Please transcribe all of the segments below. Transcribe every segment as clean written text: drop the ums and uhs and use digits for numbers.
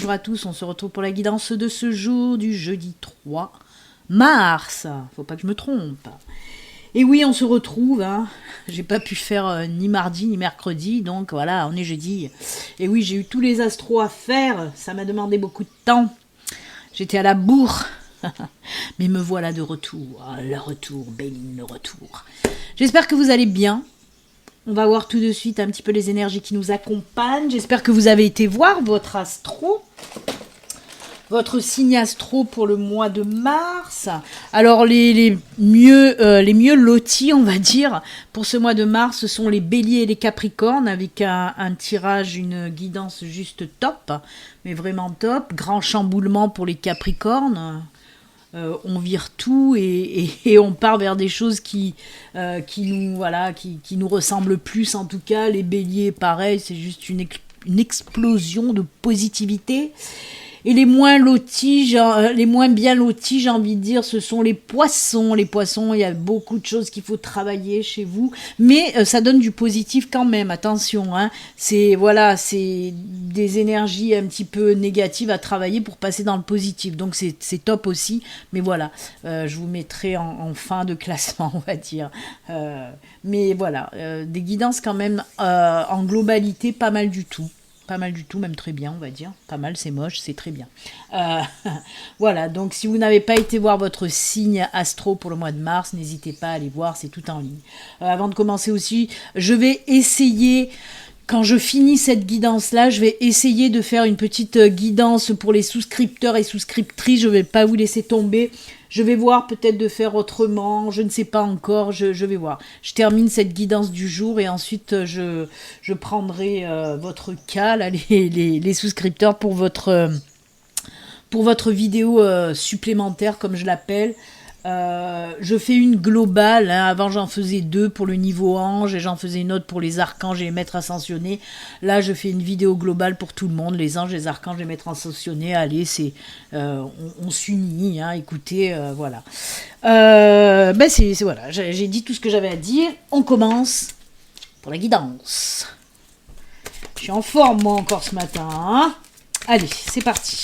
bonjour à tous, on se retrouve pour la guidance de ce jour du jeudi 3 mars. Faut pas que je me trompe. Et oui, on se retrouve, hein. J'ai pas pu faire ni mardi ni mercredi, donc voilà, on est jeudi. Et oui, j'ai eu tous les astros à faire, ça m'a demandé beaucoup de temps. J'étais à la bourre, mais me voilà de retour. Le retour, Béline, le retour. J'espère que vous allez bien. On va voir tout de suite un petit peu les énergies qui nous accompagnent. J'espère que vous avez été voir votre astro, votre signe astro pour le mois de mars. Alors les mieux lotis, on va dire, pour ce mois de mars, ce sont les béliers et les capricornes, avec un tirage, une guidance juste top, mais vraiment top. Grand chamboulement pour les capricornes. On vire tout et on part vers des choses qui nous ressemblent plus, en tout cas. Les béliers, pareil, c'est juste une explosion de positivité. Et les moins lotis, les moins bien lotis, j'ai envie de dire, ce sont les poissons. Les poissons, il y a beaucoup de choses qu'il faut travailler chez vous, mais ça donne du positif quand même. Attention, hein. C'est des énergies un petit peu négatives à travailler pour passer dans le positif. Donc c'est top aussi. Mais voilà, je vous mettrai en fin de classement, on va dire. Mais voilà, des guidances quand même en globalité, pas mal du tout. Pas mal du tout, même très bien, on va dire. Pas mal, c'est moche, c'est très bien. Voilà, donc si vous n'avez pas été voir votre signe astro pour le mois de mars, n'hésitez pas à aller voir, c'est tout en ligne. Avant de commencer aussi, je vais essayer, quand je finis cette guidance-là, je vais essayer de faire une petite guidance pour les souscripteurs et souscriptrices. Je ne vais pas vous laisser tomber. Je vais voir peut-être de faire autrement, je ne sais pas encore, je vais voir. Je termine cette guidance du jour et ensuite je prendrai votre cas, là, les souscripteurs, pour votre vidéo supplémentaire, comme je l'appelle. Je fais une globale, hein. Avant j'en faisais 2 pour le niveau ange et j'en faisais une autre pour les archanges et les maîtres ascensionnés. Là je fais une vidéo globale pour tout le monde, les anges, les archanges, les maîtres ascensionnés. Allez, on s'unit, hein. Écoutez, voilà. Voilà, j'ai dit tout ce que j'avais à dire. On commence pour la guidance. Je suis en forme moi encore ce matin, hein. Allez, c'est parti.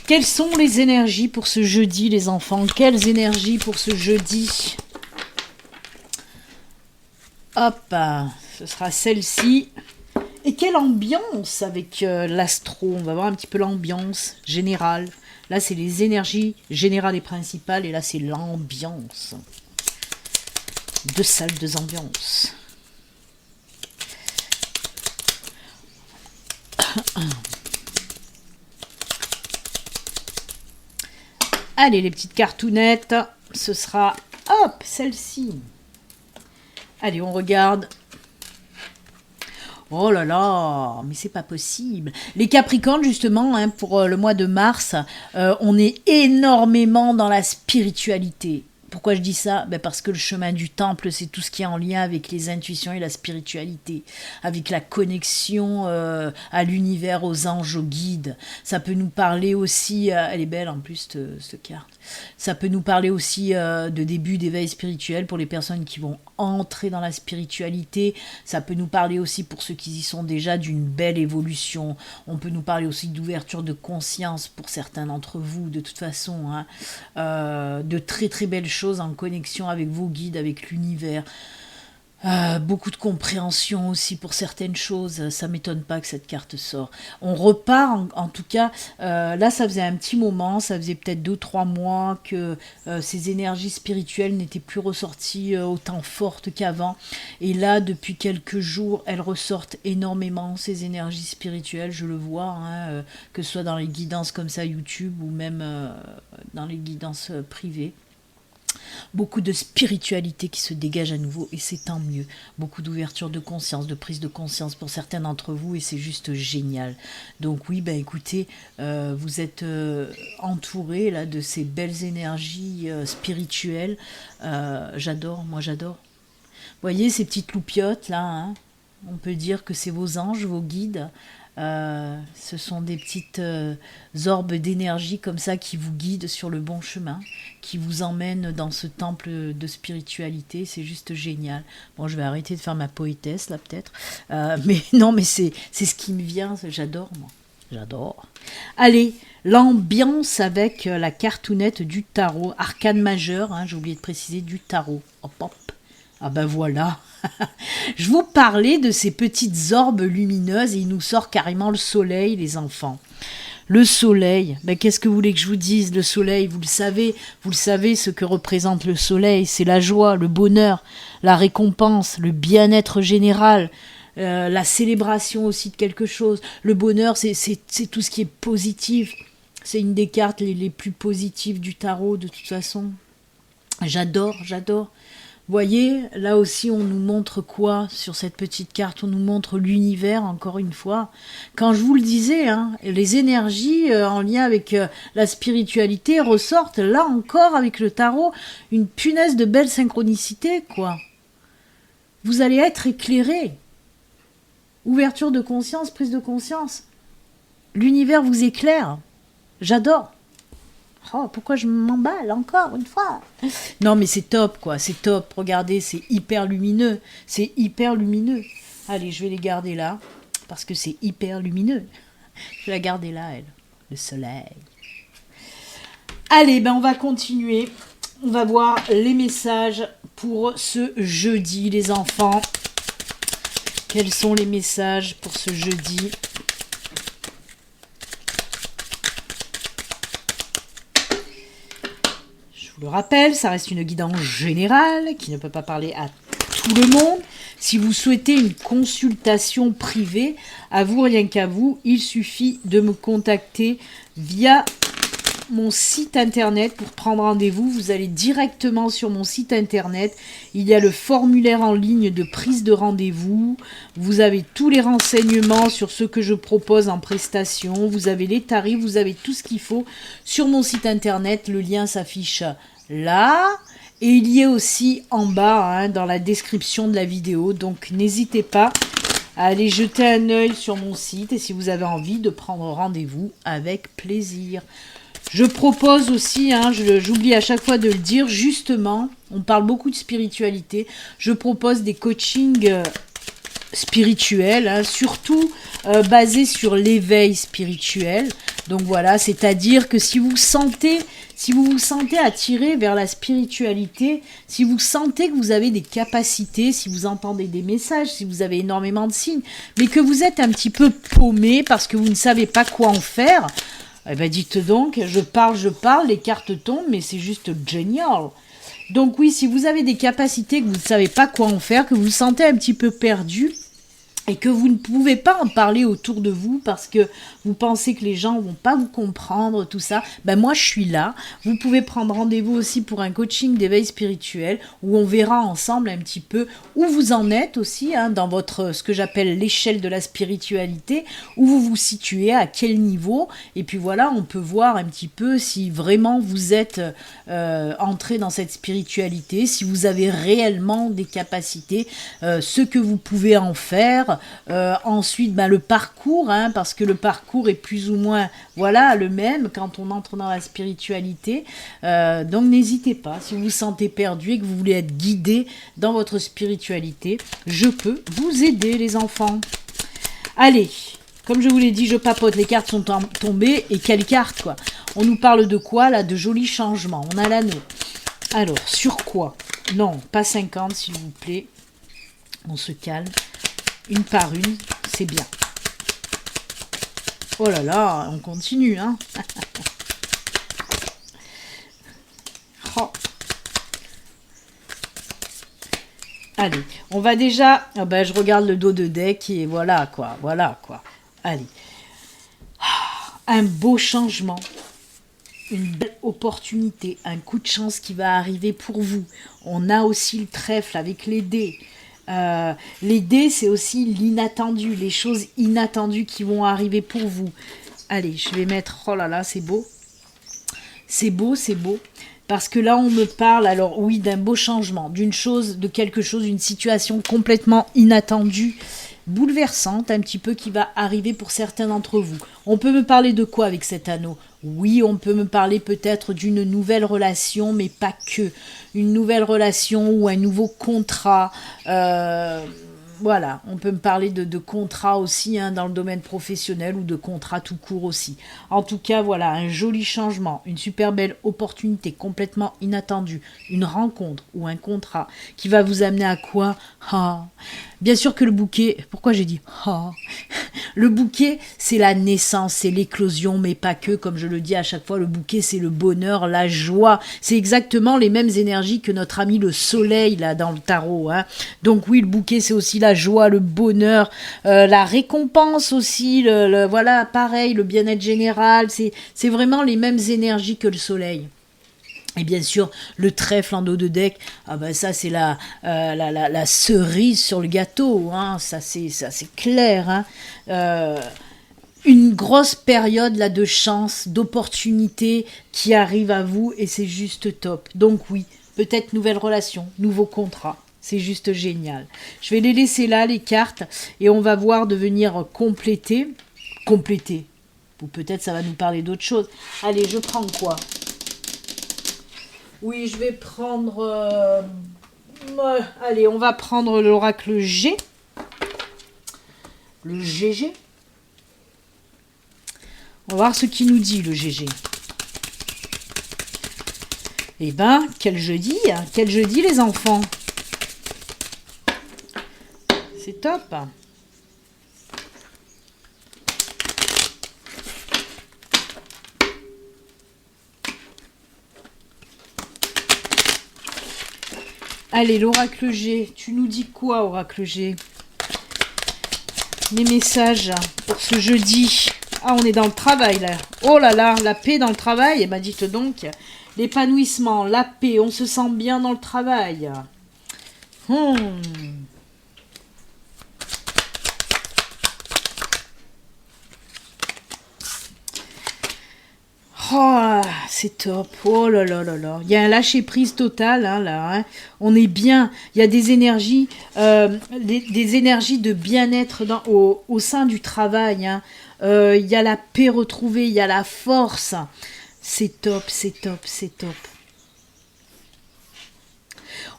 Quelles sont les énergies pour ce jeudi, les enfants? Quelles énergies pour ce jeudi? Hop, ce sera celle-ci. Et quelle ambiance avec l'astro? On va voir un petit peu l'ambiance générale. Là, c'est les énergies générales et principales. Et là, c'est l'ambiance. 2 salles, 2 ambiances. Allez, les petites cartounettes, ce sera, hop, celle-ci. Allez, on regarde. Oh là là, mais c'est pas possible. Les Capricornes, justement, hein, pour le mois de mars, on est énormément dans la spiritualité. Pourquoi je dis ça? Parce que le chemin du temple, c'est tout ce qui est en lien avec les intuitions et la spiritualité, avec la connexion à l'univers, aux anges, aux guides. Ça peut nous parler aussi, elle est belle en plus cette carte, ça peut nous parler aussi de début d'éveil spirituel pour les personnes qui vont entrer dans la spiritualité. Ça peut nous parler aussi, pour ceux qui y sont déjà, d'une belle évolution. On peut nous parler aussi d'ouverture de conscience pour certains d'entre vous, de toute façon, hein. De très très belles choses en connexion avec vos guides, avec l'univers. Beaucoup de compréhension aussi pour certaines choses. Ça m'étonne pas que cette carte sort. On repart, en tout cas, là ça faisait un petit moment, ça faisait peut-être 2-3 mois que ces énergies spirituelles n'étaient plus ressorties autant fortes qu'avant. Et là, depuis quelques jours, elles ressortent énormément, ces énergies spirituelles, je le vois, hein, que ce soit dans les guidances comme ça YouTube ou même dans les guidances privées. Beaucoup de spiritualité qui se dégage à nouveau et c'est tant mieux. Beaucoup d'ouverture de conscience, de prise de conscience pour certains d'entre vous et c'est juste génial. Donc oui, écoutez, vous êtes entourés là de ces belles énergies spirituelles. J'adore, moi j'adore. Vous voyez ces petites loupiottes là, hein, on peut dire que c'est vos anges, vos guides. Ce sont des petites orbes d'énergie comme ça qui vous guident sur le bon chemin, qui vous emmènent dans ce temple de spiritualité. C'est juste génial. Bon, je vais arrêter de faire ma poétesse là peut-être, mais non, mais c'est ce qui me vient. J'adore moi. J'adore. Allez, l'ambiance avec la cartoonette du tarot. Arcane majeur, hein, j'ai oublié de préciser, du tarot. Hop, hop. Ah ben voilà. Je vous parlais de ces petites orbes lumineuses et il nous sort carrément le soleil, les enfants. Le soleil, ben qu'est-ce que vous voulez que je vous dise? Le soleil, vous le savez ce que représente le soleil, c'est la joie, le bonheur, la récompense, le bien-être général, la célébration aussi de quelque chose. Le bonheur, c'est tout ce qui est positif. C'est une des cartes les plus positives du tarot, de toute façon. J'adore. Vous voyez, là aussi, on nous montre quoi sur cette petite carte? On nous montre l'univers, encore une fois. Quand je vous le disais, hein, les énergies en lien avec la spiritualité ressortent, là encore, avec le tarot, une punaise de belle synchronicité, quoi. Vous allez être éclairé. Ouverture de conscience, prise de conscience. L'univers vous éclaire. J'adore. Oh, pourquoi je m'emballe encore une fois? Non, mais c'est top, quoi. C'est top. Regardez, c'est hyper lumineux. C'est hyper lumineux. Allez, je vais les garder là. Parce que c'est hyper lumineux. Je vais la garder là, elle. Le soleil. Allez, ben on va continuer. On va voir les messages pour ce jeudi, les enfants. Quels sont les messages pour ce jeudi? Je vous le rappelle, ça reste une guidance générale qui ne peut pas parler à tout le monde. Si vous souhaitez une consultation privée, à vous, rien qu'à vous, il suffit de me contacter via mon site internet pour prendre rendez-vous. Vous allez directement sur mon site internet. Il y a le formulaire en ligne de prise de rendez-vous. Vous avez tous les renseignements sur ce que je propose en prestation. Vous avez les tarifs, vous avez tout ce qu'il faut sur mon site internet. Le lien s'affiche là. Et il y est aussi en bas, hein, dans la description de la vidéo. Donc n'hésitez pas à aller jeter un œil sur mon site. Et si vous avez envie de prendre rendez-vous, avec plaisir. Je propose aussi, hein, j'oublie à chaque fois de le dire, justement, on parle beaucoup de spiritualité, je propose des coachings spirituels, hein, surtout basés sur l'éveil spirituel. Donc voilà, c'est-à-dire que si vous vous sentez attiré vers la spiritualité, si vous sentez que vous avez des capacités, si vous entendez des messages, si vous avez énormément de signes, mais que vous êtes un petit peu paumé parce que vous ne savez pas quoi en faire, eh ben dites donc, je parle, les cartes tombent, mais c'est juste génial. Donc oui, si vous avez des capacités, que vous ne savez pas quoi en faire, que vous vous sentez un petit peu perdu, et que vous ne pouvez pas en parler autour de vous parce que vous pensez que les gens vont pas vous comprendre, tout ça, ben moi je suis là. Vous pouvez prendre rendez-vous aussi pour un coaching d'éveil spirituel où on verra ensemble un petit peu où vous en êtes aussi, hein, dans votre, ce que j'appelle l'échelle de la spiritualité, où vous vous situez, à quel niveau, et puis voilà, on peut voir un petit peu si vraiment vous êtes entré dans cette spiritualité, si vous avez réellement des capacités, ce que vous pouvez en faire. Ensuite, ben, le parcours, hein, parce que le parcours est plus ou moins voilà, le même quand on entre dans la spiritualité. Donc n'hésitez pas, si vous vous sentez perdu et que vous voulez être guidé dans votre spiritualité, je peux vous aider, les enfants. Allez, comme je vous l'ai dit, je papote, les cartes sont tombées, et quelles cartes, quoi. On nous parle de quoi, là? De jolis changements. On a l'anneau. Alors, sur quoi? Non, pas 50, s'il vous plaît. On se calme. Une par une, c'est bien. Oh là là, on continue, hein. Oh. Allez, on va déjà... Oh ben, je regarde le dos de deck et voilà quoi. Allez. Un beau changement. Une belle opportunité, un coup de chance qui va arriver pour vous. On a aussi le trèfle avec les dés. Les dés, c'est aussi l'inattendu, les choses inattendues qui vont arriver pour vous. Allez, je vais mettre... Oh là là, c'est beau. C'est beau. Parce que là, on me parle, alors oui, d'un beau changement, d'une chose, de quelque chose, une situation complètement inattendue, bouleversante, un petit peu, qui va arriver pour certains d'entre vous. On peut me parler de quoi avec cet anneau? Oui, on peut me parler peut-être d'une nouvelle relation, mais pas que. Une nouvelle relation ou un nouveau contrat, voilà, on peut me parler de contrat aussi hein, dans le domaine professionnel ou de contrat tout court aussi. En tout cas, voilà, un joli changement, une super belle opportunité complètement inattendue, une rencontre ou un contrat qui va vous amener à quoi? Ah. Bien sûr que le bouquet, pourquoi j'ai dit ah? Le bouquet, c'est la naissance, c'est l'éclosion, mais pas que, comme je le dis à chaque fois, le bouquet, c'est le bonheur, la joie. C'est exactement les mêmes énergies que notre ami le soleil, là, dans le tarot. Hein. Donc oui, le bouquet, c'est aussi la joie, le bonheur, la récompense aussi, voilà, pareil, le bien-être général. C'est vraiment les mêmes énergies que le soleil. Et bien sûr, le trèfle en dos de deck, ah ben ça c'est la cerise sur le gâteau, hein. Ça c'est clair. Hein. Une grosse période là de chance, d'opportunité qui arrive à vous et c'est juste top. Donc oui, peut-être nouvelle relation, nouveau contrat. C'est juste génial. Je vais les laisser là, les cartes, et on va voir de venir compléter. Compléter. Ou peut-être ça va nous parler d'autre chose. Allez, je prends quoi ? Oui, je vais prendre... allez, on va prendre l'oracle G. Le GG. On va voir ce qu'il nous dit, le GG. Eh ben, quel jeudi, hein, quel jeudi, les enfants. C'est top. Allez, l'oracle G, tu nous dis quoi, oracle G? Les messages pour ce jeudi. Ah, on est dans le travail, là. Oh là là, la paix dans le travail. Eh ben, dites donc, l'épanouissement, la paix, on se sent bien dans le travail. Oh, c'est top. Oh là là là là. Il y a un lâcher-prise total, hein, là. Hein. On est bien. Il y a des énergies, des énergies de bien-être au sein du travail. Hein. Il y a la paix retrouvée, il y a la force. C'est top, c'est top, c'est top.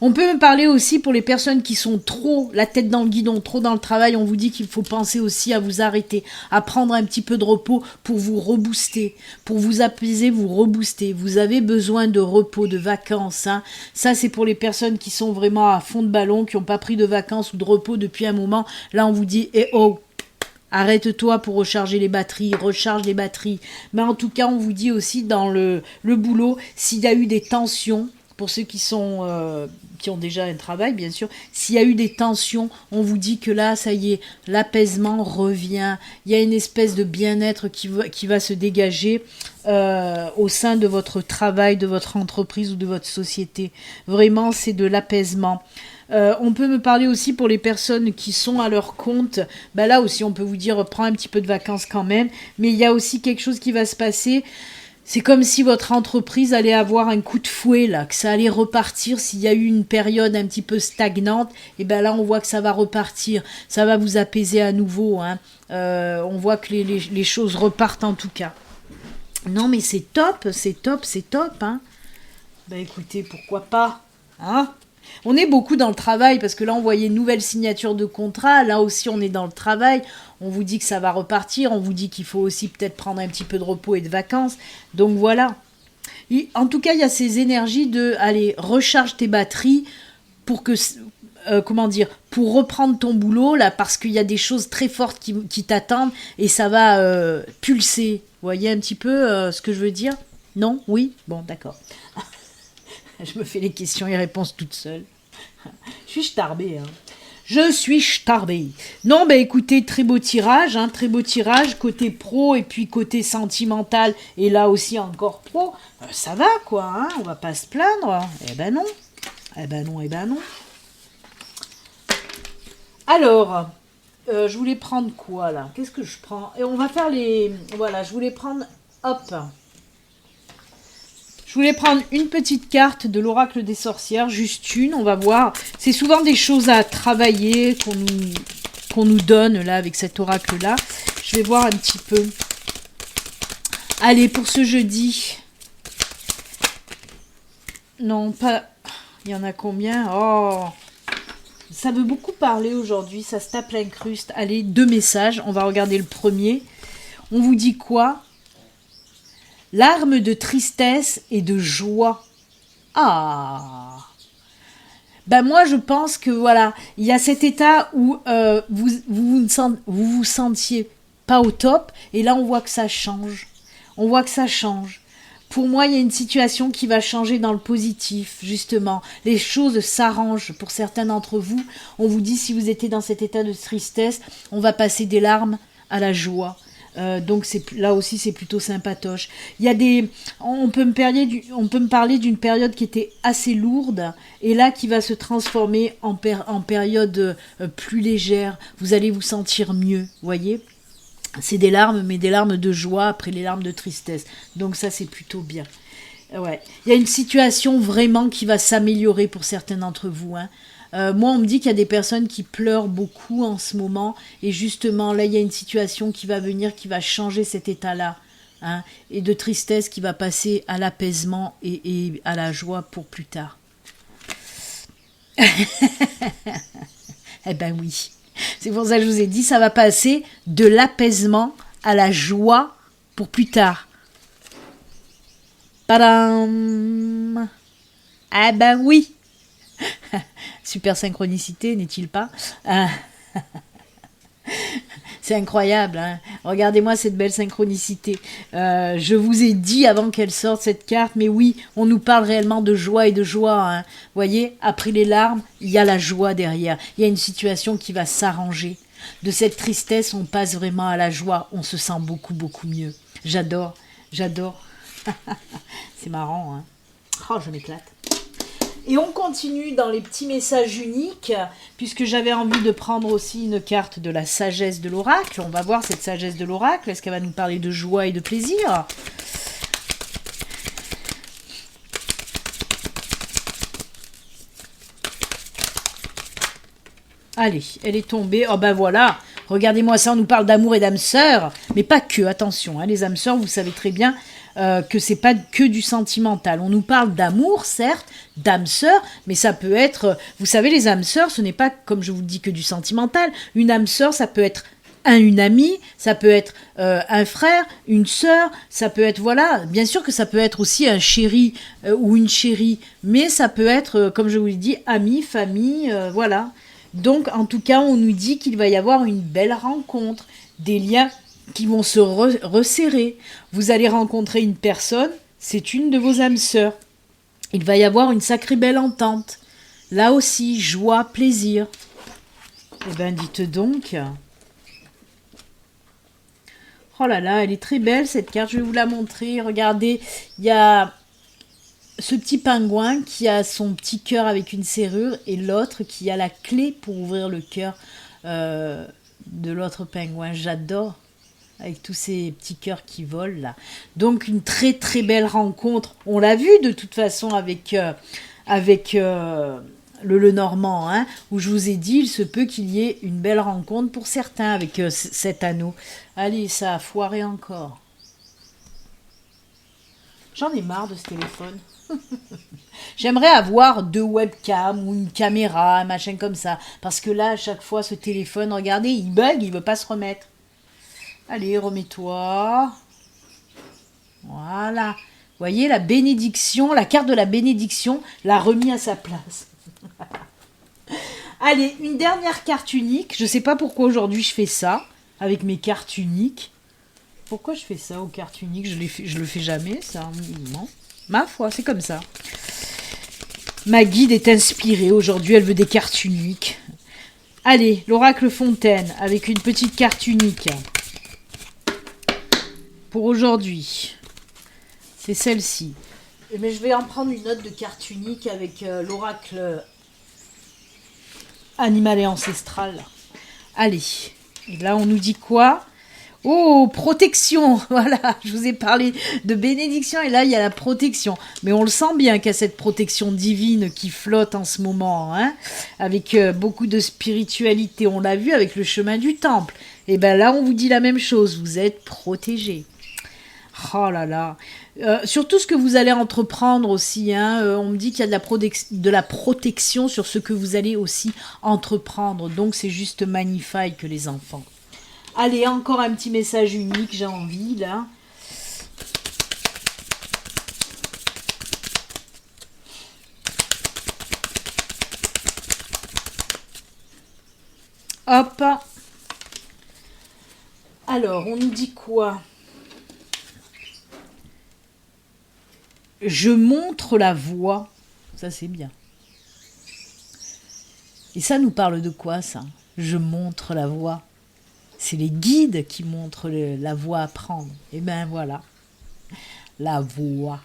On peut me parler aussi pour les personnes qui sont trop la tête dans le guidon, trop dans le travail. On vous dit qu'il faut penser aussi à vous arrêter, à prendre un petit peu de repos pour vous rebooster, pour vous apaiser, vous rebooster. Vous avez besoin de repos, de vacances. Hein. Ça, c'est pour les personnes qui sont vraiment à fond de ballon, qui n'ont pas pris de vacances ou de repos depuis un moment. Là, on vous dit, eh oh, arrête-toi pour recharger les batteries, recharge les batteries. Mais en tout cas, on vous dit aussi dans le boulot, s'il y a eu des tensions, pour ceux qui ont déjà un travail, bien sûr, s'il y a eu des tensions, on vous dit que là, ça y est, l'apaisement revient. Il y a une espèce de bien-être qui va se dégager au sein de votre travail, de votre entreprise ou de votre société. Vraiment, c'est de l'apaisement. On peut me parler aussi pour les personnes qui sont à leur compte. Ben là aussi, on peut vous dire, prends un petit peu de vacances quand même. Mais il y a aussi quelque chose qui va se passer. C'est comme si votre entreprise allait avoir un coup de fouet, là, que ça allait repartir. S'il y a eu une période un petit peu stagnante, et ben là, on voit que ça va repartir. Ça va vous apaiser à nouveau. Hein. On voit que les choses repartent en tout cas. Non, mais c'est top, c'est top, c'est top. Hein. Ben écoutez, pourquoi pas, hein? On est beaucoup dans le travail parce que là on voyait une nouvelle signature de contrat, là aussi on est dans le travail, on vous dit que ça va repartir, on vous dit qu'il faut aussi peut-être prendre un petit peu de repos et de vacances, donc voilà. En tout cas il y a ces énergies de, allez, recharge tes batteries pour que, pour reprendre ton boulot là, parce qu'il y a des choses très fortes qui t'attendent et ça va pulser, vous voyez un petit peu ce que je veux dire? Non? Oui? Bon d'accord. Je me fais les questions et réponses toute seule. Je suis starbée, hein. Je suis starbée. Non, bah écoutez, très beau tirage, hein, très beau tirage, côté pro et puis côté sentimental, et là aussi encore pro, ça va quoi, hein, on va pas se plaindre. Eh ben non, eh ben non, eh ben non. Alors, je voulais prendre quoi là? Qu'est-ce que je prends? Et on va faire les... Voilà, je voulais prendre... Hop. Je voulais prendre une petite carte de l'oracle des sorcières, juste une, on va voir. C'est souvent des choses à travailler qu'on nous donne là avec cet oracle-là. Je vais voir un petit peu. Allez, pour ce jeudi. Non, pas... Il y en a combien? Oh, Ça veut beaucoup parler aujourd'hui, ça se tape l'incruste. Allez, 2 messages, on va regarder le premier. On vous dit quoi? Larmes de tristesse et de joie. Ah! Ben moi, je pense que voilà, il y a cet état où vous sentiez pas au top, et là, on voit que ça change. On voit que ça change. Pour moi, il y a une situation qui va changer dans le positif, justement. Les choses s'arrangent pour certains d'entre vous. On vous dit, si vous étiez dans cet état de tristesse, on va passer des larmes à la joie. Donc là aussi c'est plutôt sympatoche. Il y a on peut me parler d'une période qui était assez lourde et là qui va se transformer en période plus légère. Vous allez vous sentir mieux, voyez. C'est des larmes, mais des larmes de joie après les larmes de tristesse. Donc ça, c'est plutôt bien. Ouais. Il y a une situation vraiment qui va s'améliorer pour certains d'entre vous. Hein. Moi, on me dit qu'il y a des personnes qui pleurent beaucoup en ce moment. Et justement, là, il y a une situation qui va venir, qui va changer cet état-là. Hein, et de tristesse qui va passer à l'apaisement et à la joie pour plus tard. Eh ben oui. C'est pour ça que je vous ai dit, ça va passer de l'apaisement à la joie pour plus tard. Padam! Ah ben oui! Super synchronicité, n'est-il pas? C'est incroyable, hein. Regardez-moi cette belle synchronicité. Je vous ai dit avant qu'elle sorte cette carte, mais oui, on nous parle réellement de joie et de joie. Hein. Voyez, après les larmes, il y a la joie derrière. Il y a une situation qui va s'arranger. De cette tristesse, on passe vraiment à la joie. On se sent beaucoup, beaucoup mieux. J'adore, j'adore. C'est marrant, hein. Oh, je m'éclate. Et on continue dans les petits messages uniques, puisque j'avais envie de prendre aussi une carte de la sagesse de l'oracle. On va voir cette sagesse de l'oracle. Est-ce qu'elle va nous parler de joie et de plaisir? Allez, elle est tombée. Oh ben voilà, regardez-moi ça, on nous parle d'amour et d'âme sœur. Mais pas que, attention, hein, les âmes sœurs, vous savez très bien que c'est pas que du sentimental. On nous parle d'amour, certes, d'âme sœur, mais ça peut être, vous savez, les âmes sœurs, ce n'est pas, comme je vous le dis, que du sentimental. Une âme sœur, ça peut être une amie, ça peut être un frère, une sœur, ça peut être, voilà, bien sûr que ça peut être aussi un chéri ou une chérie, mais ça peut être, comme je vous l'ai dit, ami, famille, voilà. Donc, en tout cas, on nous dit qu'il va y avoir une belle rencontre, des liens qui vont se resserrer. Vous allez rencontrer une personne, c'est une de vos âmes sœurs. Il va y avoir une sacrée belle entente. Là aussi, joie, plaisir. Eh bien, dites donc. Oh là là, elle est très belle cette carte, je vais vous la montrer. Regardez, il y a ce petit pingouin qui a son petit cœur avec une serrure et l'autre qui a la clé pour ouvrir le cœur de l'autre pingouin. J'adore, avec tous ces petits cœurs qui volent là. Donc une très très belle rencontre. On l'a vu de toute façon avec le Normand, hein, où je vous ai dit, il se peut qu'il y ait une belle rencontre pour certains avec cet anneau. Allez, ça a foiré encore. J'en ai marre de ce téléphone. J'aimerais avoir 2 webcams ou une caméra, un machin comme ça. Parce que là, à chaque fois, ce téléphone, regardez, il bug, il veut pas se remettre. Allez, remets-toi. Voilà. Vous voyez, la bénédiction, la carte de la bénédiction l'a remis à sa place. Allez, une dernière carte unique. Je ne sais pas pourquoi aujourd'hui je fais ça, avec mes cartes uniques. Pourquoi je fais ça aux cartes uniques? Je le fais jamais, ça. Non. Ma foi, c'est comme ça. Ma guide est inspirée. Aujourd'hui, elle veut des cartes uniques. Allez, l'oracle Fontaine, avec une petite carte unique. Pour aujourd'hui. C'est celle-ci. Mais je vais en prendre une autre de carte unique avec l'oracle animal et ancestral. Allez. Et là, on nous dit quoi? Oh, protection. Voilà, je vous ai parlé de bénédiction et là, il y a la protection. Mais on le sent bien qu'il y a cette protection divine qui flotte en ce moment, hein, avec beaucoup de spiritualité. On l'a vu avec le chemin du temple. Et bien là, on vous dit la même chose. Vous êtes protégés. Oh là là. Surtout ce que vous allez entreprendre aussi. Hein. On me dit qu'il y a de la protection sur ce que vous allez aussi entreprendre. Donc c'est juste magnifique que les enfants. Allez, encore un petit message unique, j'ai envie là. Hop. Alors, on nous dit quoi? Je montre la voie. Ça, c'est bien. Et ça nous parle de quoi, ça? Je montre la voie. C'est les guides qui montrent la voie à prendre. Et ben voilà. La voie.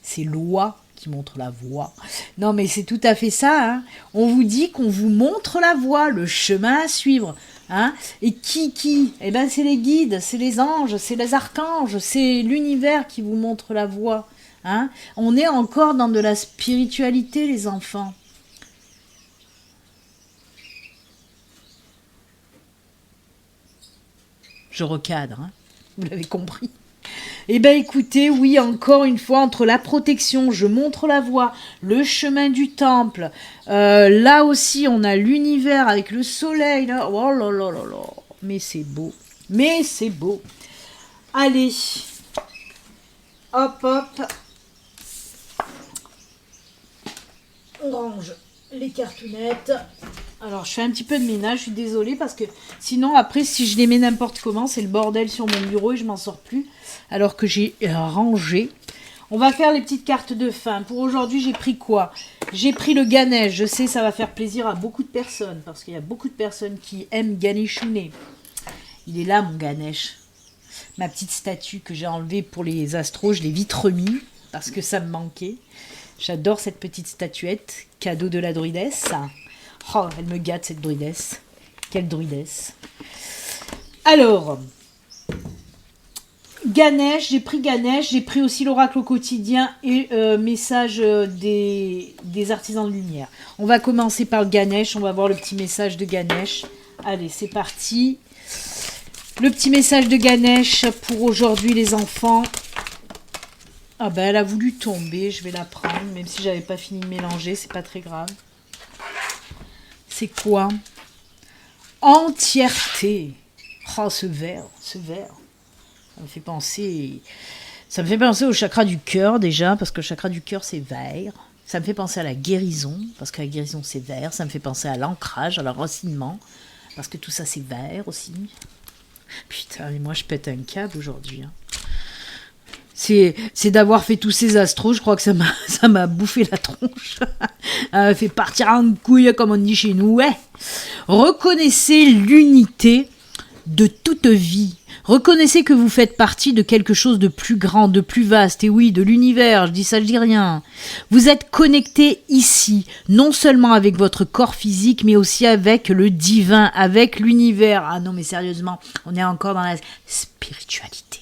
C'est loi qui montre la voie. Non, mais c'est tout à fait ça. Hein. On vous dit qu'on vous montre la voie, le chemin à suivre. Hein. Et qui? Eh ben c'est les guides, c'est les anges, c'est les archanges, c'est l'univers qui vous montre la voie. Hein. On est encore dans de la spiritualité, les enfants. Je recadre, hein. Vous l'avez compris. Eh bien écoutez, oui, encore une fois, entre la protection, je montre la voie, le chemin du temple, là aussi on a l'univers avec le soleil, là. Oh là là là là, mais c'est beau, mais c'est beau. Allez, hop hop, on range les cartounettes. Alors, je fais un petit peu de ménage, je suis désolée, parce que sinon, après, si je les mets n'importe comment, c'est le bordel sur mon bureau et je m'en sors plus, alors que j'ai rangé. On va faire les petites cartes de fin. Pour aujourd'hui, j'ai pris quoi? J'ai pris le Ganesh. Je sais, ça va faire plaisir à beaucoup de personnes, parce qu'il y a beaucoup de personnes qui aiment Ganeshouné. Il est là, mon Ganesh. Ma petite statue que j'ai enlevée pour les astros, je l'ai vite remis, parce que ça me manquait. J'adore cette petite statuette, cadeau de la druidesse. Oh, elle me gâte cette druidesse. Quelle druidesse. Alors, Ganesh, j'ai pris aussi l'oracle au quotidien et message des artisans de lumière. On va commencer par le Ganesh, on va voir le petit message de Ganesh. Allez, c'est parti. Le petit message de Ganesh pour aujourd'hui, les enfants. Ah ben, elle a voulu tomber, je vais la prendre, même si j'avais pas fini de mélanger, c'est pas très grave. C'est quoi? Entièreté. Oh, ce vert. Ça me fait penser au chakra du cœur déjà, parce que le chakra du cœur c'est vert. Ça me fait penser à la guérison, parce que la guérison c'est vert. Ça me fait penser à l'ancrage, à l'enracinement, parce que tout ça c'est vert aussi. Putain, mais moi je pète un câble aujourd'hui. Hein. C'est d'avoir fait tous ces astros, je crois que ça m'a bouffé la tronche. Fait partir en couille, comme on dit chez nous. Ouais. Reconnaissez l'unité de toute vie. Reconnaissez que vous faites partie de quelque chose de plus grand, de plus vaste. Et oui, de l'univers, je dis ça, je dis rien. Vous êtes connecté ici, non seulement avec votre corps physique, mais aussi avec le divin, avec l'univers. Ah non, mais sérieusement, on est encore dans la spiritualité.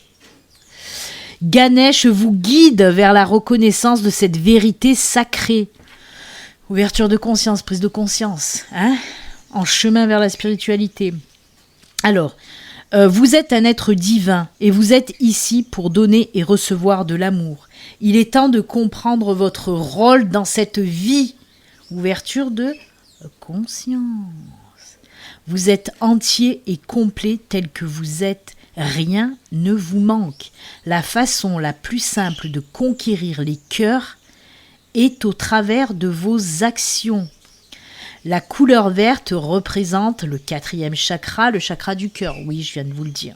Ganesh vous guide vers la reconnaissance de cette vérité sacrée. Ouverture de conscience, prise de conscience, hein, en chemin vers la spiritualité. Alors, vous êtes un être divin et vous êtes ici pour donner et recevoir de l'amour. Il est temps de comprendre votre rôle dans cette vie. Ouverture de conscience. Vous êtes entier et complet tel que vous êtes. Rien ne vous manque. La façon la plus simple de conquérir les cœurs est au travers de vos actions. La couleur verte représente le 4e chakra, le chakra du cœur. Oui, je viens de vous le dire.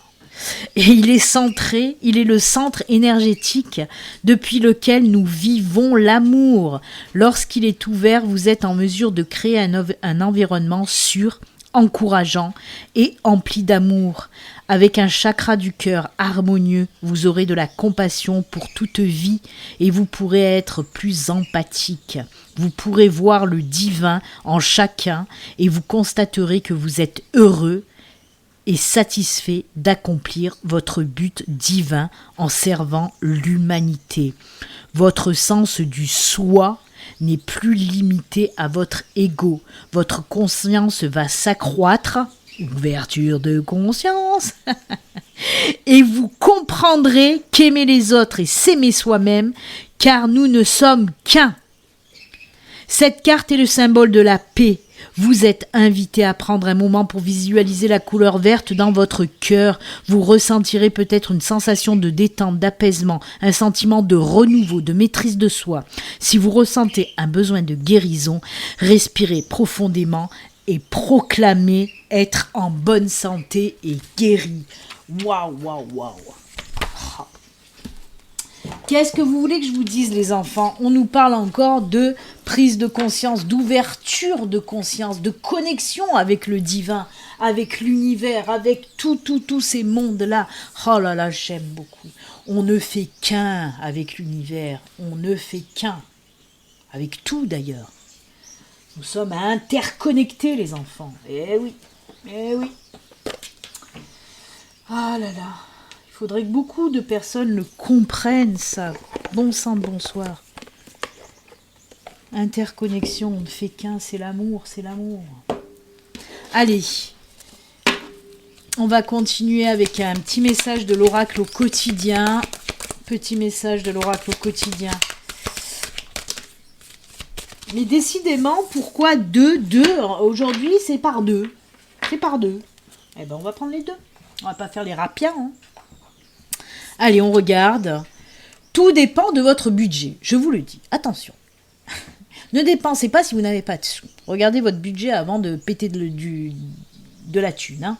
Et il est centré, il est le centre énergétique depuis lequel nous vivons l'amour. Lorsqu'il est ouvert, vous êtes en mesure de créer un environnement sûr, encourageant et empli d'amour. Avec un chakra du cœur harmonieux, vous aurez de la compassion pour toute vie et vous pourrez être plus empathique. Vous pourrez voir le divin en chacun et vous constaterez que vous êtes heureux et satisfait d'accomplir votre but divin en servant l'humanité. Votre sens du soi n'est plus limité à votre ego. Votre conscience va s'accroître. Ouverture de conscience. Et vous comprendrez qu'aimer les autres et s'aimer soi-même, car nous ne sommes qu'un. Cette carte est le symbole de la paix. Vous êtes invité à prendre un moment pour visualiser la couleur verte dans votre cœur. Vous ressentirez peut-être une sensation de détente, d'apaisement, un sentiment de renouveau, de maîtrise de soi. Si vous ressentez un besoin de guérison, respirez profondément et proclamez être en bonne santé et guéri. Waouh, waouh, waouh. Qu'est-ce que vous voulez que je vous dise, les enfants? On nous parle encore de prise de conscience, d'ouverture de conscience, de connexion avec le divin, avec l'univers, avec tous ces mondes-là. Oh là là, j'aime beaucoup. On ne fait qu'un avec l'univers. On ne fait qu'un. Avec tout, d'ailleurs. Nous sommes interconnectés, les enfants. Eh oui, eh oui. Ah là là. Il faudrait que beaucoup de personnes le comprennent, ça. Bon sang de bonsoir. Interconnexion, on ne fait qu'un, c'est l'amour, c'est l'amour. Allez, on va continuer avec un petit message de l'oracle au quotidien. Petit message de l'oracle au quotidien. Mais décidément, pourquoi deux? Aujourd'hui, c'est par deux. C'est par deux. Eh ben, on va prendre les deux. On va pas faire les rapiens, hein. Allez, on regarde. Tout dépend de votre budget. Je vous le dis. Attention. Ne dépensez pas si vous n'avez pas de sous. Regardez votre budget avant de péter de la thune. Hein.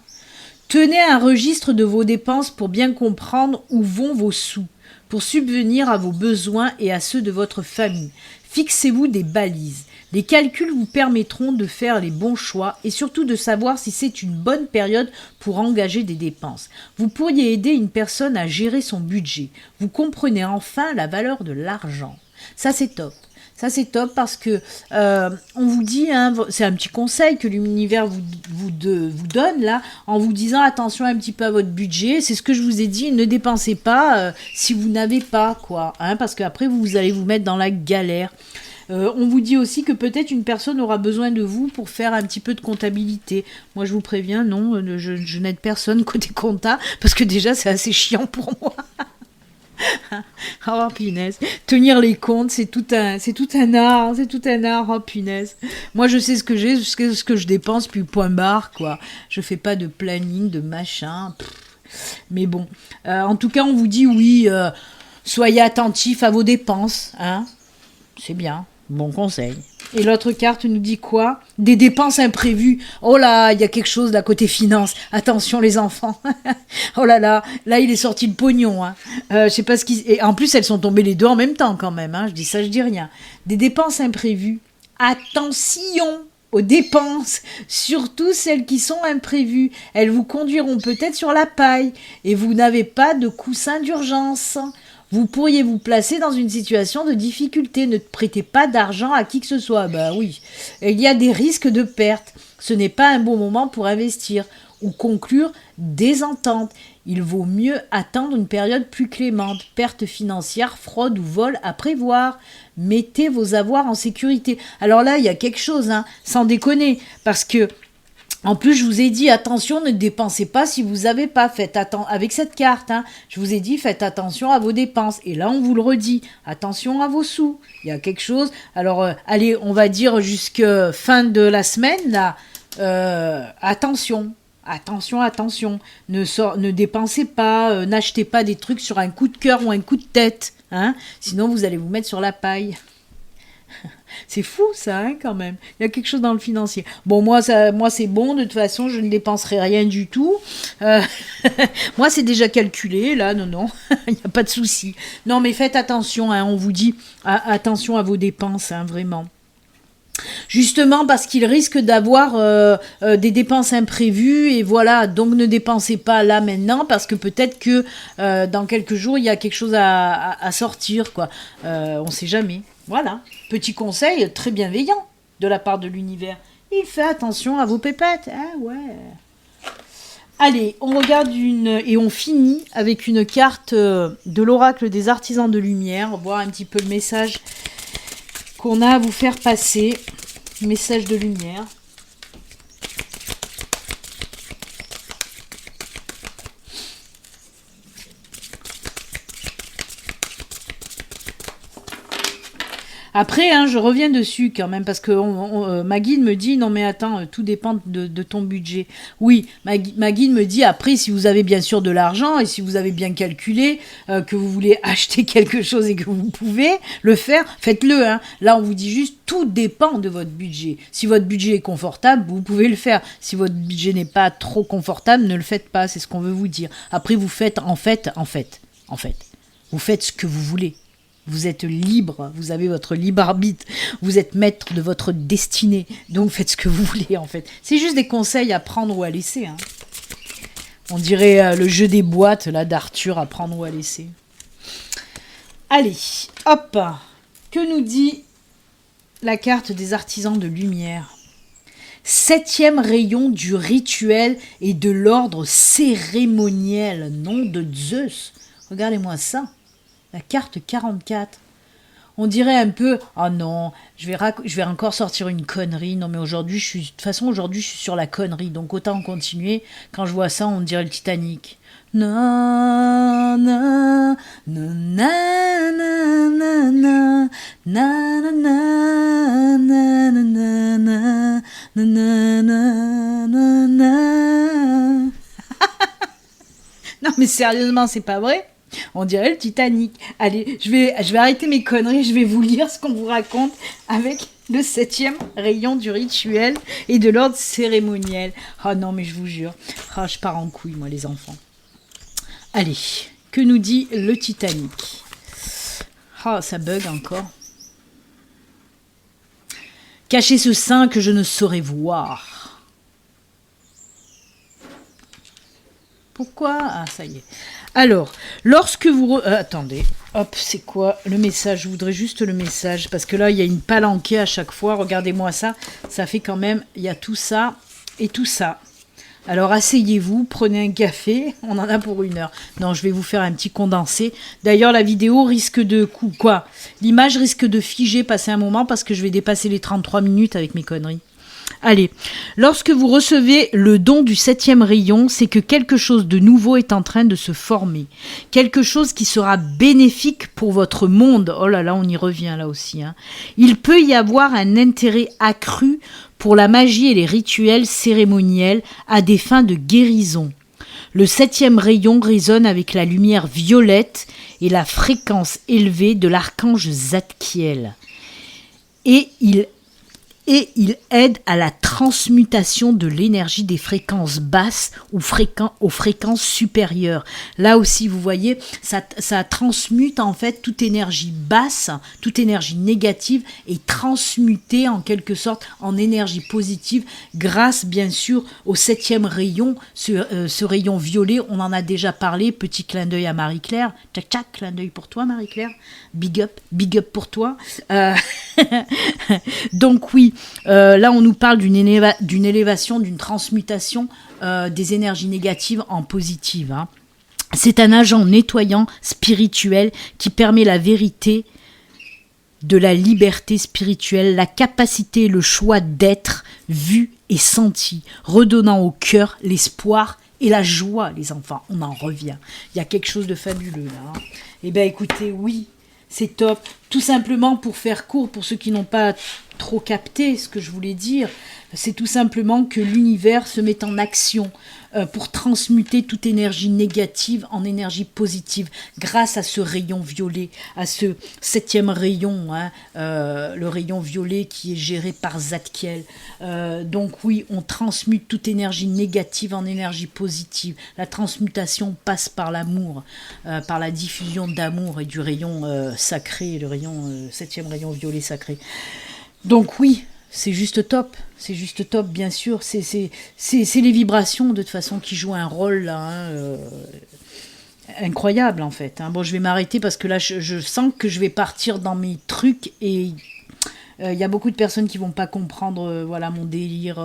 Tenez un registre de vos dépenses pour bien comprendre où vont vos sous, pour subvenir à vos besoins et à ceux de votre famille. Fixez-vous des balises. Les calculs vous permettront de faire les bons choix et surtout de savoir si c'est une bonne période pour engager des dépenses. Vous pourriez aider une personne à gérer son budget. Vous comprenez enfin la valeur de l'argent. Ça, c'est top. Ça, c'est top parce que on vous dit, hein, c'est un petit conseil que l'univers vous donne là, en vous disant attention un petit peu à votre budget. C'est ce que je vous ai dit, ne dépensez pas si vous n'avez pas, quoi. Hein, parce qu'après, vous allez vous mettre dans la galère. On vous dit aussi que peut-être une personne aura besoin de vous pour faire un petit peu de comptabilité. Moi, je vous préviens, non, je n'aide personne côté compta, parce que déjà, c'est assez chiant pour moi. Oh punaise, tenir les comptes, c'est tout un art, oh punaise. Moi je sais ce que j'ai, ce que je dépense, puis point barre quoi. Je fais pas de planning, de machin. Mais bon, en tout cas on vous dit oui, soyez attentifs à vos dépenses, hein. C'est bien, bon conseil. Et l'autre carte nous dit quoi? Des dépenses imprévues. Oh là, il y a quelque chose là côté finance. Attention les enfants. Oh là là, là il est sorti le pognon. Hein. Je sais pas ce qui. Et en plus elles sont tombées les deux en même temps quand même. Hein. Je dis ça, je dis rien. Des dépenses imprévues. Attention aux dépenses, surtout celles qui sont imprévues. Elles vous conduiront peut-être sur la paille et vous n'avez pas de coussin d'urgence. Vous pourriez vous placer dans une situation de difficulté. Ne prêtez pas d'argent à qui que ce soit. Ben oui, il y a des risques de perte. Ce n'est pas un bon moment pour investir ou conclure des ententes. Il vaut mieux attendre une période plus clémente. Perte financière, fraude ou vol à prévoir. Mettez vos avoirs en sécurité. Alors là, il y a quelque chose, hein, sans déconner, parce que en plus, je vous ai dit, attention, ne dépensez pas si vous n'avez pas. Faites attention avec cette carte. Hein, je vous ai dit, faites attention à vos dépenses. Et là, on vous le redit, attention à vos sous. Il y a quelque chose. Alors, allez, on va dire jusqu'à fin de la semaine, là, attention. Attention. Ne dépensez pas, n'achetez pas des trucs sur un coup de cœur ou un coup de tête. Hein, sinon, vous allez vous mettre sur la paille. C'est fou ça, hein, quand même. Il y a quelque chose dans le financier. Bon, moi c'est bon, de toute façon, je ne dépenserai rien du tout. Moi, c'est déjà calculé, là, non, il n'y a pas de souci. Non, mais faites attention, hein, on vous dit, attention à vos dépenses, hein, vraiment. Justement parce qu'il risque d'avoir des dépenses imprévues et voilà, donc ne dépensez pas là maintenant parce que peut-être que dans quelques jours il y a quelque chose à sortir quoi. On sait jamais. Voilà, petit conseil très bienveillant de la part de l'univers. Il fait attention à vos pépettes. Ah ouais. Allez, on regarde et on finit avec une carte de l'oracle des artisans de lumière, voir un petit peu le message qu'on a à vous faire passer. Message de lumière. Après, hein, je reviens dessus quand même, parce que ma guide me dit, non mais attends, tout dépend de ton budget. Oui, ma guide me dit, après, si vous avez bien sûr de l'argent, et si vous avez bien calculé, que vous voulez acheter quelque chose et que vous pouvez le faire, faites-le. Hein. Là, on vous dit juste, tout dépend de votre budget. Si votre budget est confortable, vous pouvez le faire. Si votre budget n'est pas trop confortable, ne le faites pas, c'est ce qu'on veut vous dire. Après, vous faites, en fait, vous faites ce que vous voulez. Vous êtes libre, vous avez votre libre arbitre, vous êtes maître de votre destinée, donc faites ce que vous voulez en fait. C'est juste des conseils à prendre ou à laisser. Hein. On dirait le jeu des boîtes là d'Arthur, à prendre ou à laisser. Allez, hop, que nous dit la carte des artisans de lumière ? 7e rayon du rituel et de l'ordre cérémoniel, nom de Zeus. Regardez-moi ça. La carte 44. On dirait un peu, ah non, je vais encore sortir une connerie. Non mais aujourd'hui, de toute façon, aujourd'hui, je suis sur la connerie. Donc autant continuer. Quand je vois ça, on dirait le Titanic. Na na na na na na na na na na na na na na na. Non mais sérieusement, c'est pas vrai? On dirait le Titanic. Allez, je vais arrêter mes conneries, je vais vous lire ce qu'on vous raconte avec le 7e rayon du rituel et de l'ordre cérémoniel. Oh non, mais je vous jure. Oh, je pars en couille, moi, les enfants. Allez, que nous dit le Titanic? Oh, ça bug encore. Cachez ce sein que je ne saurais voir. Pourquoi? Ah, ça y est. Alors, lorsque vous... attendez, hop, c'est quoi le message? Je voudrais juste le message, parce que là, il y a une palanquée à chaque fois. Regardez-moi ça, ça fait quand même... Il y a tout ça et tout ça. Alors, asseyez-vous, prenez un café, on en a pour 1 heure. Non, je vais vous faire un petit condensé. D'ailleurs, la vidéo risque de... Quoi? L'image risque de figer, passer un moment, parce que je vais dépasser les 33 minutes avec mes conneries. Allez, lorsque vous recevez le don du 7e rayon, c'est que quelque chose de nouveau est en train de se former. Quelque chose qui sera bénéfique pour votre monde. Oh là là, on y revient là aussi. Hein. Il peut y avoir un intérêt accru pour la magie et les rituels cérémoniels à des fins de guérison. Le 7e rayon résonne avec la lumière violette et la fréquence élevée de l'archange Zadkiel. Et il aide à la transmutation de l'énergie des fréquences basses aux fréquences supérieures. Là aussi, vous voyez, ça transmute en fait toute énergie basse, toute énergie négative est transmutée en quelque sorte en énergie positive grâce bien sûr au 7e rayon, ce rayon violet, on en a déjà parlé, petit clin d'œil à Marie-Claire, tchac tchac, clin d'œil pour toi Marie-Claire, big up pour toi. Donc oui, là on nous parle d'une élévation, d'une transmutation des énergies négatives en positives. Hein. C'est un agent nettoyant spirituel qui permet la vérité de la liberté spirituelle, la capacité et le choix d'être vu et senti, redonnant au cœur l'espoir et la joie, les enfants. On en revient. Il y a quelque chose de fabuleux là. Hein. Eh bien écoutez, oui, c'est top. Tout simplement pour faire court, pour ceux qui n'ont pas trop capté ce que je voulais dire, c'est tout simplement que l'univers se met en action pour transmuter toute énergie négative en énergie positive grâce à ce rayon violet, à ce 7e rayon, hein, le rayon violet qui est géré par Zadkiel. Donc oui, on transmute toute énergie négative en énergie positive. La transmutation passe par l'amour, par la diffusion d'amour et du rayon sacré, le rayon 7e rayon violet sacré. Donc oui, c'est juste top, bien sûr, c'est les vibrations de toute façon qui jouent un rôle là, hein, incroyable en fait. Hein. Bon, je vais m'arrêter parce que là je sens que je vais partir dans mes trucs et il y a beaucoup de personnes qui vont pas comprendre voilà mon délire.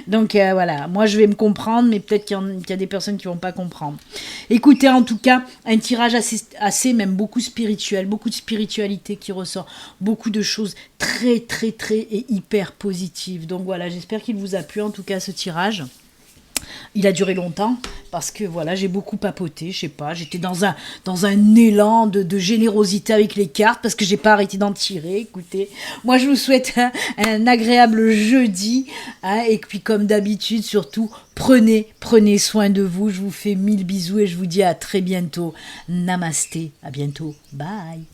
Donc voilà, moi je vais me comprendre, mais peut-être qu'il y a des personnes qui vont pas comprendre. Écoutez, en tout cas, un tirage assez même beaucoup spirituel, beaucoup de spiritualité qui ressort, beaucoup de choses très très très et hyper positives. Donc voilà, j'espère qu'il vous a plu en tout cas ce tirage. Il a duré longtemps parce que voilà, j'ai beaucoup papoté, je sais pas, j'étais dans un élan de générosité avec les cartes parce que j'ai pas arrêté d'en tirer. Écoutez, moi je vous souhaite un agréable jeudi, hein, et puis comme d'habitude, surtout, prenez soin de vous. Je vous fais 1000 bisous et je vous dis à très bientôt. Namasté, à bientôt, bye.